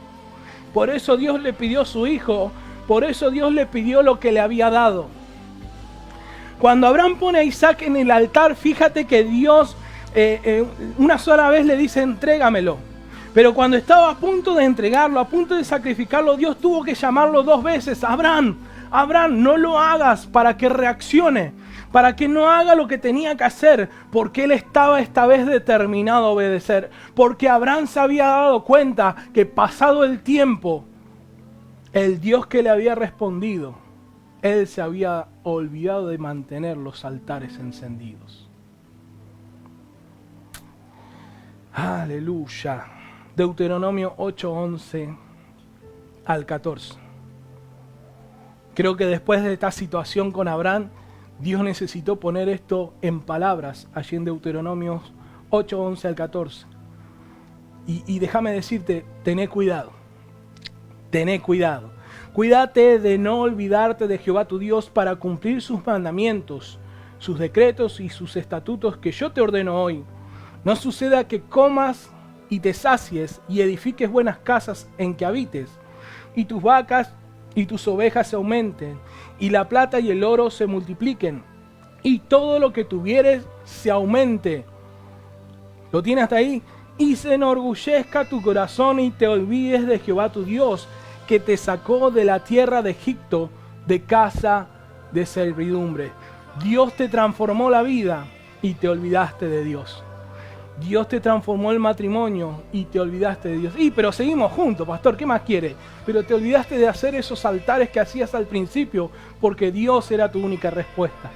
Por eso Dios le pidió a su hijo. Por eso Dios le pidió lo que le había dado. Cuando Abraham pone a Isaac en el altar, fíjate que Dios una sola vez le dice, entrégamelo. Pero cuando estaba a punto de entregarlo, a punto de sacrificarlo, Dios tuvo que llamarlo 2 veces. Abraham, Abraham, no lo hagas, para que reaccione, para que no haga lo que tenía que hacer, porque él estaba esta vez determinado a obedecer. Porque Abraham se había dado cuenta que pasado el tiempo, el Dios que le había respondido, él se había olvidado de mantener los altares encendidos. Aleluya. Deuteronomio 8:11 al 14. Creo que después de esta situación con Abraham, Dios necesitó poner esto en palabras allí en Deuteronomio 8:11 al 14. Y déjame decirte, tené cuidado. Tené cuidado. Cuídate de no olvidarte de Jehová tu Dios para cumplir sus mandamientos, sus decretos y sus estatutos que yo te ordeno hoy. No suceda que comas y te sacies y edifiques buenas casas en que habites, y tus vacas y tus ovejas se aumenten, y la plata y el oro se multipliquen, y todo lo que tuvieres se aumente. ¿Lo tienes hasta ahí? Y se enorgullezca tu corazón y te olvides de Jehová tu Dios, que te sacó de la tierra de Egipto, de casa de servidumbre. Dios te transformó la vida. y te olvidaste de Dios. Dios te transformó el matrimonio y te olvidaste de Dios. Pero seguimos juntos, pastor, ¿qué más quiere? Pero te olvidaste de hacer esos altares que hacías al principio porque Dios era tu única respuesta.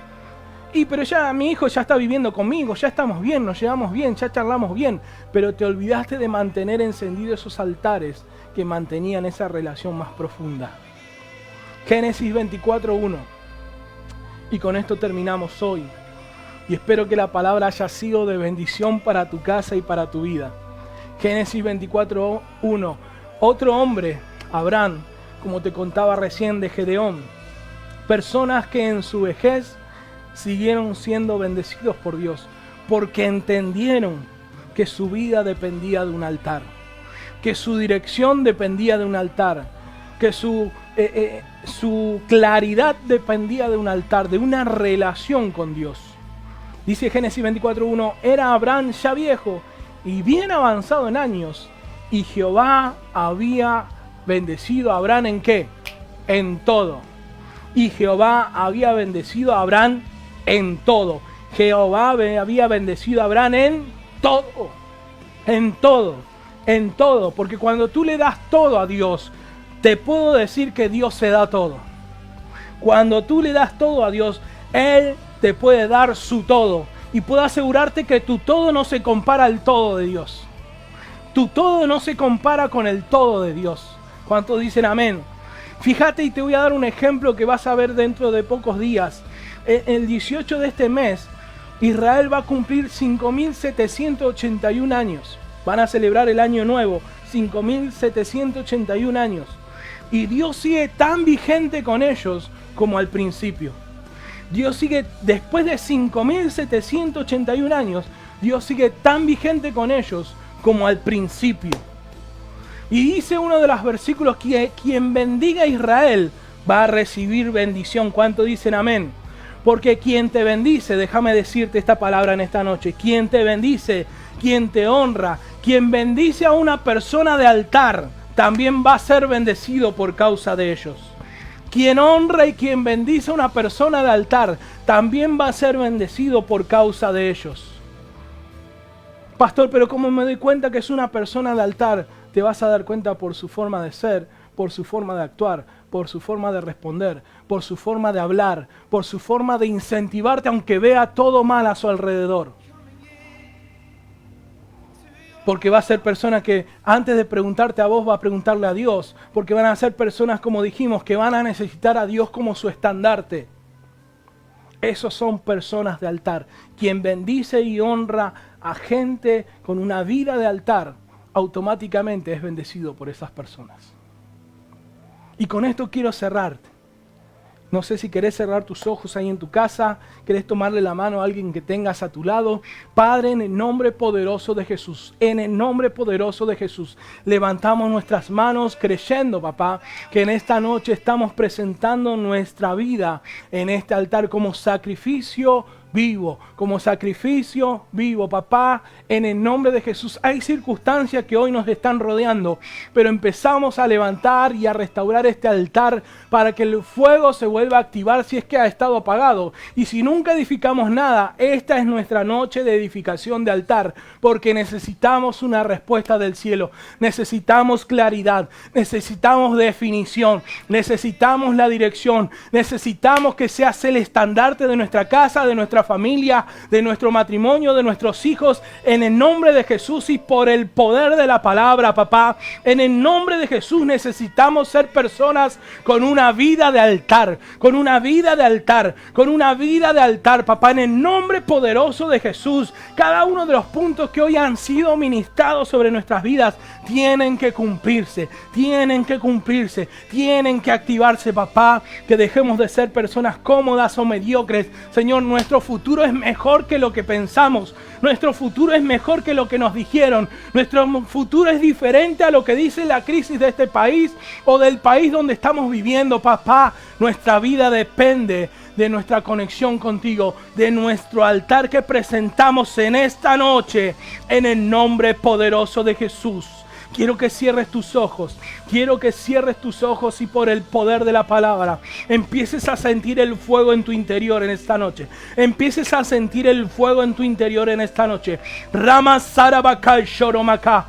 Pero ya mi hijo ya está viviendo conmigo, ya estamos bien, nos llevamos bien, ya charlamos bien. Pero te olvidaste de mantener encendidos esos altares que mantenían esa relación más profunda. Génesis 24:1. Y con esto terminamos hoy. Y espero que la palabra haya sido de bendición para tu casa y para tu vida. Génesis 24:1. Otro hombre, Abraham, como te contaba recién de Gedeón. Personas que en su vejez siguieron siendo bendecidos por Dios. Porque entendieron que su vida dependía de un altar. Que su dirección dependía de un altar. Que su claridad dependía de un altar, de una relación con Dios. Dice Génesis 24:1, era Abraham ya viejo y bien avanzado en años, y Jehová había bendecido a Abraham ¿en qué? En todo. Y Jehová había bendecido a Abraham en todo. Jehová había bendecido a Abraham en todo. En todo. En todo. Porque cuando tú le das todo a Dios, te puedo decir que Dios se da todo. Cuando tú le das todo a Dios, Él te puede dar su todo. Y puedo asegurarte que tu todo no se compara al todo de Dios. Tu todo no se compara con el todo de Dios. ¿Cuántos dicen amén? Fíjate, y te voy a dar un ejemplo que vas a ver dentro de pocos días. El 18 de este mes, Israel va a cumplir 5.781 años. Van a celebrar el año nuevo, 5.781 años. Y Dios sigue tan vigente con ellos como al principio. Dios sigue, después de 5.781 años, Dios sigue tan vigente con ellos como al principio. Y dice uno de los versículos que quien bendiga a Israel va a recibir bendición. ¿Cuánto dicen amén? Porque quien te bendice, déjame decirte esta palabra en esta noche, quien te bendice, quien te honra, quien bendice a una persona de altar, también va a ser bendecido por causa de ellos. Quien honra y quien bendice a una persona de altar, también va a ser bendecido por causa de ellos. Pastor, pero ¿cómo me doy cuenta que es una persona de altar? Te vas a dar cuenta por su forma de ser, por su forma de actuar, por su forma de responder, por su forma de hablar, por su forma de incentivarte aunque vea todo mal a su alrededor. Porque va a ser persona que antes de preguntarte a vos va a preguntarle a Dios. Porque van a ser personas, como dijimos, que van a necesitar a Dios como su estandarte. Esos son personas de altar. Quien bendice y honra a gente con una vida de altar, automáticamente es bendecido por esas personas. Y con esto quiero cerrarte. No sé si querés cerrar tus ojos ahí en tu casa, querés tomarle la mano a alguien que tengas a tu lado. Padre, en el nombre poderoso de Jesús, en el nombre poderoso de Jesús, levantamos nuestras manos creyendo, papá, que en esta noche estamos presentando nuestra vida en este altar como sacrificio vivo, como sacrificio vivo, papá, en el nombre de Jesús. Hay circunstancias que hoy nos están rodeando, pero empezamos a levantar y a restaurar este altar para que el fuego se vuelva a activar si es que ha estado apagado. Y si nunca edificamos nada, esta es nuestra noche de edificación de altar, porque necesitamos una respuesta del cielo, necesitamos claridad, necesitamos definición, necesitamos la dirección, necesitamos que seas el estandarte de nuestra casa, de nuestra familia, de nuestro matrimonio, de nuestros hijos, en el nombre de Jesús y por el poder de la palabra, papá. En el nombre de Jesús necesitamos ser personas con una vida de altar, con una vida de altar, con una vida de altar, papá. En el nombre poderoso de Jesús, cada uno de los puntos que hoy han sido ministrados sobre nuestras vidas tienen que cumplirse, tienen que cumplirse, tienen que activarse, papá. Que dejemos de ser personas cómodas o mediocres. Señor, nuestro futuro es mejor que lo que pensamos. Nuestro futuro es mejor que lo que nos dijeron. Nuestro futuro es diferente a lo que dice la crisis de este país o del país donde estamos viviendo, papá. Nuestra vida depende de nuestra conexión contigo, de nuestro altar que presentamos en esta noche, en el nombre poderoso de Jesús. Quiero que cierres tus ojos. Quiero que cierres tus ojos y por el poder de la palabra empieces a sentir el fuego en tu interior en esta noche. Empieces a sentir el fuego en tu interior en esta noche. Rama Sarabakai Shoromaka.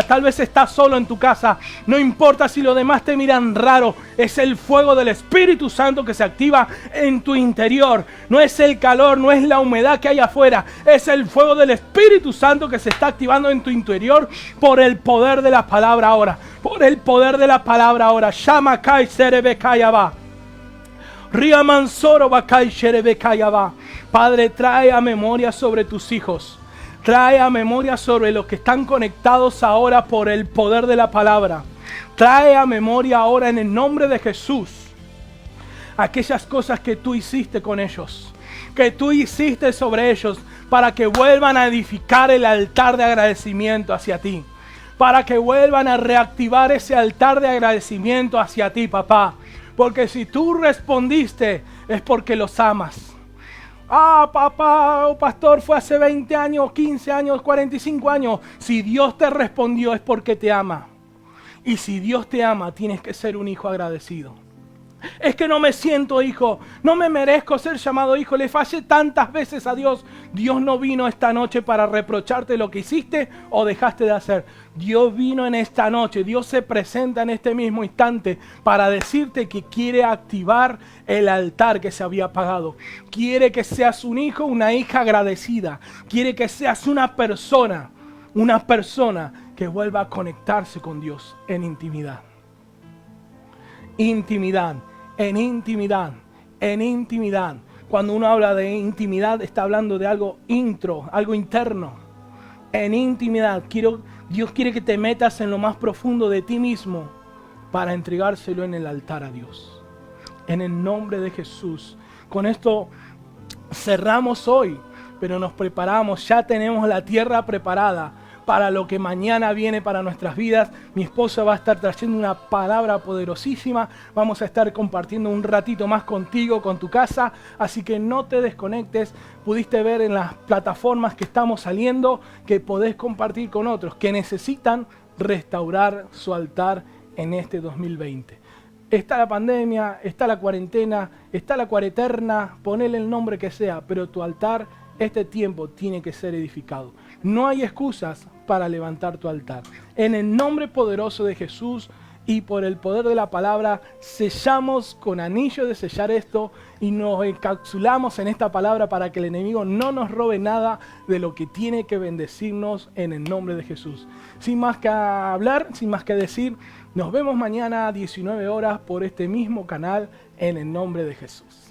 Tal vez estás solo en tu casa. No importa si los demás te miran raro. Es el fuego del Espíritu Santo que se activa en tu interior. No es el calor, no es la humedad que hay afuera. Es el fuego del Espíritu Santo que se está activando en tu interior por el poder de la palabra ahora. Por el poder de la palabra ahora. Shamakai Serebekayaba. Riamansoro Bakai Sherebekayaba. Padre, trae a memoria sobre tus hijos. Trae a memoria sobre los que están conectados ahora por el poder de la palabra. Trae a memoria ahora en el nombre de Jesús aquellas cosas que tú hiciste con ellos, que tú hiciste sobre ellos, para que vuelvan a edificar el altar de agradecimiento hacia ti, para que vuelvan a reactivar ese altar de agradecimiento hacia ti, papá. Porque si tú respondiste es porque los amas. Papá o pastor, fue hace 20 años, 15 años, 45 años. Si Dios te respondió es porque te ama. Y si Dios te ama, tienes que ser un hijo agradecido. Es que no me siento hijo, no me merezco ser llamado hijo, le fallé tantas veces a Dios. Dios no vino esta noche para reprocharte lo que hiciste o dejaste de hacer. Dios vino en esta noche, Dios se presenta en este mismo instante para decirte que quiere activar el altar que se había apagado. Quiere que seas un hijo, una hija agradecida. Quiere que seas una persona que vuelva a conectarse con Dios en intimidad. Intimidad, en intimidad, en intimidad. Cuando uno habla de intimidad, está hablando de algo algo interno. En intimidad, Dios quiere que te metas en lo más profundo de ti mismo para entregárselo en el altar a Dios. En el nombre de Jesús. Con esto cerramos hoy, pero nos preparamos, ya tenemos la tierra preparada para lo que mañana viene para nuestras vidas. Mi esposa va a estar trayendo una palabra poderosísima. Vamos a estar compartiendo un ratito más contigo, con tu casa. Así que no te desconectes. Pudiste ver en las plataformas que estamos saliendo que podés compartir con otros que necesitan restaurar su altar en este 2020. Está la pandemia, está la cuarentena, está la cuareterna, ponele el nombre que sea, pero tu altar, este tiempo tiene que ser edificado. No hay excusas para levantar tu altar. En el nombre poderoso de Jesús y por el poder de la palabra, sellamos con anillo de sellar esto y nos encapsulamos en esta palabra para que el enemigo no nos robe nada de lo que tiene que bendecirnos en el nombre de Jesús. Sin más que hablar, sin más que decir, nos vemos mañana a 19 horas por este mismo canal en el nombre de Jesús.